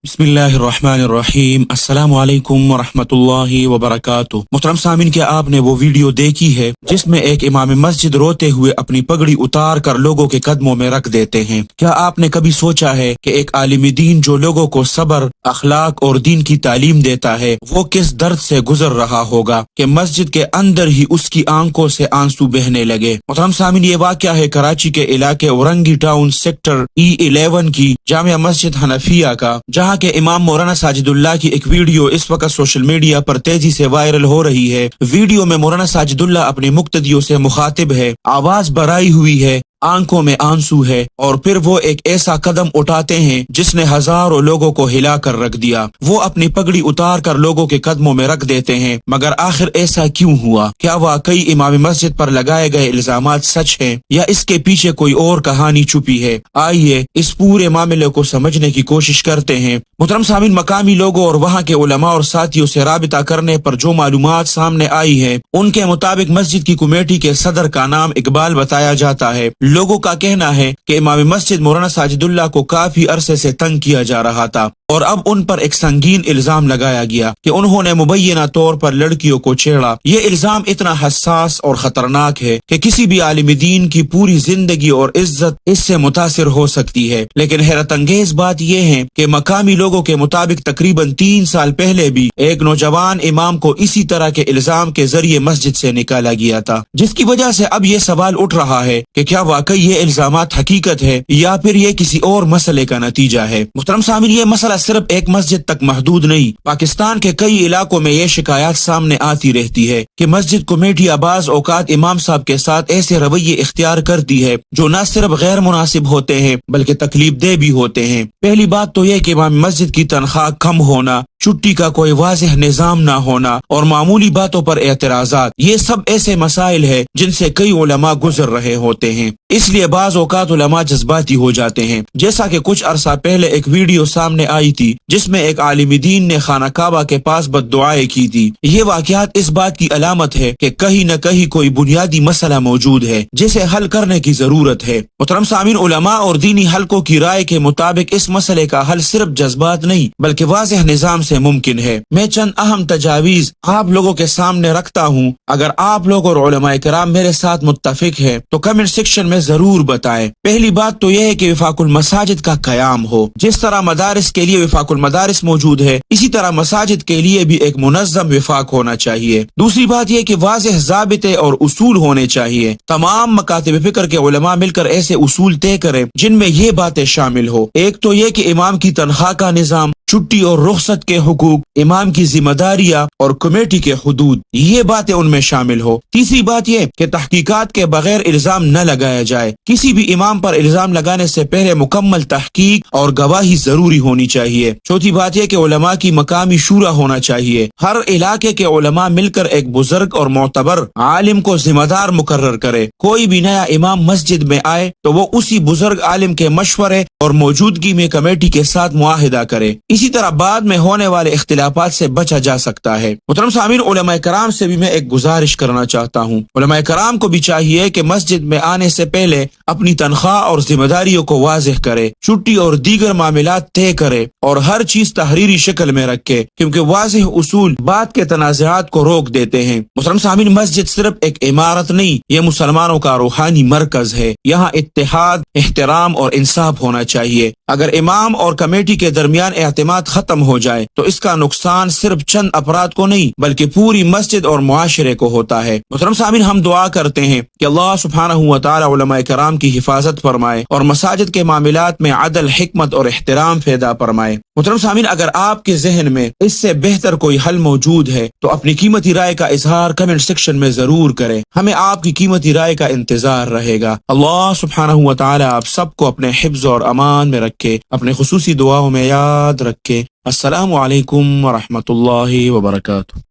बिस्मिल्लाहिर्रहमानिर्रहीम। अस्सलाम वालेकुम वरहमतुल्लाहि वबरकातुह। मोहतरम सामीन, क्या आपने वो वीडियो देखी है जिसमें एक इमाम मस्जिद रोते हुए अपनी पगड़ी उतार कर लोगों के कदमों में रख देते हैं? क्या आपने कभी सोचा है कि एक आलिम दीन जो लोगों को सब्र, अखलाक और दीन की तालीम देता है, वो किस दर्द से गुजर रहा होगा कि मस्जिद के अंदर ही उसकी आंखों से आंसू बहने लगे? मोहतरम सामीन, ये वाक़या है कराची के इलाके औरंगी टाउन सेक्टर E11 की जामिया मस्जिद हनफिया का, जहाँ के इमाम मौलाना साजिदुल्लाह की एक वीडियो इस वक्त सोशल मीडिया पर तेजी से वायरल हो रही है। वीडियो में मौलाना साजिदुल्लाह अपने मुक्तदियों से मुखातिब है, आवाज बराई हुई है, आंखों में आंसू है, और फिर वो एक ऐसा कदम उठाते हैं जिसने हजारों लोगों को हिला कर रख दिया। वो अपनी पगड़ी उतार कर लोगों के कदमों में रख देते हैं। मगर आखिर ऐसा क्यों हुआ? क्या वाकई इमाम मस्जिद पर लगाए गए इल्जामात सच हैं या इसके पीछे कोई और कहानी छुपी है? आइए इस पूरे मामले को समझने की कोशिश करते हैं। मुहतरम सामीन, मकामी लोगों और वहाँ के उलमा और साथियों से राबिता करने पर जो मालूमात सामने आई है, उनके मुताबिक मस्जिद की कमेटी के सदर का नाम इकबाल बताया जाता है। लोगों का कहना है कि इमाम मस्जिद मौलाना साजिदुल्लाह को काफी अरसे से तंग किया जा रहा था और अब उन पर एक संगीन इल्जाम लगाया गया कि उन्होंने मुबैना तौर पर लड़कियों को छेड़ा। ये इल्जाम इतना हसास और खतरनाक है कि किसी भी आलिम दीन की पूरी जिंदगी और इज्जत इससे मुतासिर हो सकती है। लेकिन हैरत अंगेज बात यह है कि मकामी लोगों के मुताबिक तकरीबन 3 साल पहले भी एक नौजवान इमाम को इसी तरह के इल्जाम के जरिए मस्जिद से निकाला गया था, जिसकी वजह से अब ये सवाल उठ रहा है कि क्या वाकई ये इल्जामात हकीकत है या फिर ये किसी और मसले का नतीजा है। मुहतरम सामीन, ये मसला सिर्फ एक मस्जिद तक महदूद नहीं, पाकिस्तान के कई इलाकों में ये शिकायत सामने आती रहती है कि मस्जिद कमेटी बाज़ औकात इमाम साहब के साथ ऐसे रवैये इख्तियार करती है जो न सिर्फ गैर मुनासिब होते हैं बल्कि तकलीफ दे भी होते हैं। पहली बात तो यह कि इमाम मस्जिद की तनख्वाह कम होना, छुट्टी का कोई वाज़ेह निज़ाम न होना और मामूली बातों पर एतराज़ात, ये सब ऐसे मसाइल है जिनसे कई उलमा गुजर रहे होते हैं। इसलिए बाज़ औक़ात उलमा जज्बाती हो जाते हैं। जैसा कि कुछ अरसा पहले एक वीडियो सामने आई थी जिसमें एक आलिम दीन ने खाना काबा के पास बद्दुआएं की थी। ये वाक़यात इस बात की अलामत है कि कहीं न कहीं कोई बुनियादी मसला मौजूद है जिसे हल करने की जरूरत है। मुहतरम सामीन, उलमा और दीनी हलकों की राय के मुताबिक इस मसले का हल सिर्फ जज्बात नहीं बल्कि वाज़ेह निज़ाम से मुमकिन है। मैं चंद अहम तजावीज़ आप लोगों के सामने रखता हूँ। अगर आप लोग और उलमाए किराम मेरे साथ मुत्तफिक है तो कमेंट सेक्शन में जरूर बताएं। पहली बात तो यह है कि विफाकुल मसाजिद का कयाम हो। जिस तरह मदारिस के लिए विफाकुल मदारिस मौजूद है, इसी तरह मसाजिद के लिए भी एक मुनज़्ज़म विफाक होना चाहिए। दूसरी बात यह कि वाज़ेह ज़ाबिते और उसूल होने चाहिए। तमाम मकातिब फिक्र के उलमा मिलकर ऐसे उसूल तय करें जिनमें ये बातें शामिल हो। एक तो यह कि इमाम की तनख्वाह का निज़ाम, छुट्टी और रुखसत के हुकूक, इमाम की जिम्मेदारियां और कमेटी के हुदूद, ये बातें उनमें शामिल हो। तीसरी बात यह कि तहकीकात के बगैर इल्जाम न लगाया जाए। किसी भी इमाम पर इल्जाम लगाने से पहले मुकम्मल तहकीक और गवाही जरूरी होनी चाहिए। चौथी बात यह कि उलमा की मकामी शूरा होना चाहिए। हर इलाके के उलमा मिलकर एक बुजुर्ग और मोतबर आलिम को जिम्मेदार मुकर्रर करे। कोई भी नया इमाम मस्जिद में आए तो वो उसी बुजुर्ग आलिम के मशवरे और मौजूदगी में कमेटी के साथ मुआहिदा करे। इसी तरह बाद में होने वाले इख्तिलाफात से बचा जा सकता है। मुहतरम सामीन, उलमाए कराम से भी मैं एक गुजारिश करना चाहता हूँ। उलमाए कराम को भी चाहिए कि मस्जिद में आने से पहले अपनी तनख्वाह और जिम्मेदारियों को वाज़ेह करे, छुट्टी और दीगर मामलात तय करे और हर चीज तहरीरी शक्ल में रखे, क्योंकि वाज़ेह उसूल बात के तनाज़ात को रोक देते हैं। मुहतरम सामीन, मस्जिद सिर्फ एक इमारत नहीं, ये मुसलमानों का रूहानी मरकज है। यहाँ इत्तेहाद, एहतराम और इंसाफ होना चाहिए। अगर इमाम और कमेटी के दरमियान एतमाद खत्म हो जाए तो इसका नुकसान सिर्फ चंद अफराद को नहीं बल्कि पूरी मस्जिद और मुआशरे को होता है। मुहतरम सामीन, हम दुआ करते हैं कि अल्लाह सुब्हानहू व तआला उलमाए कराम की हिफाजत फरमाए और मसाजिद के मामलात में अदल, हिकमत और एहतराम पैदा फरमाए। मुहतरम सामीन, अगर आपके जहन में इससे बेहतर कोई हल मौजूद है तो अपनी कीमती राय का इजहार कमेंट सेक्शन में जरूर करें। हमें आपकी कीमती राय का इंतजार रहेगा। अल्लाह सुब्हानहू व तआला आप सबको अपने हिफ्ज़ और अमान में रखे, अपने खुसूसी दुआओं में याद रखे। अस्सलामु अलैकुम व रहमतुल्लाहि व बरकातुहू।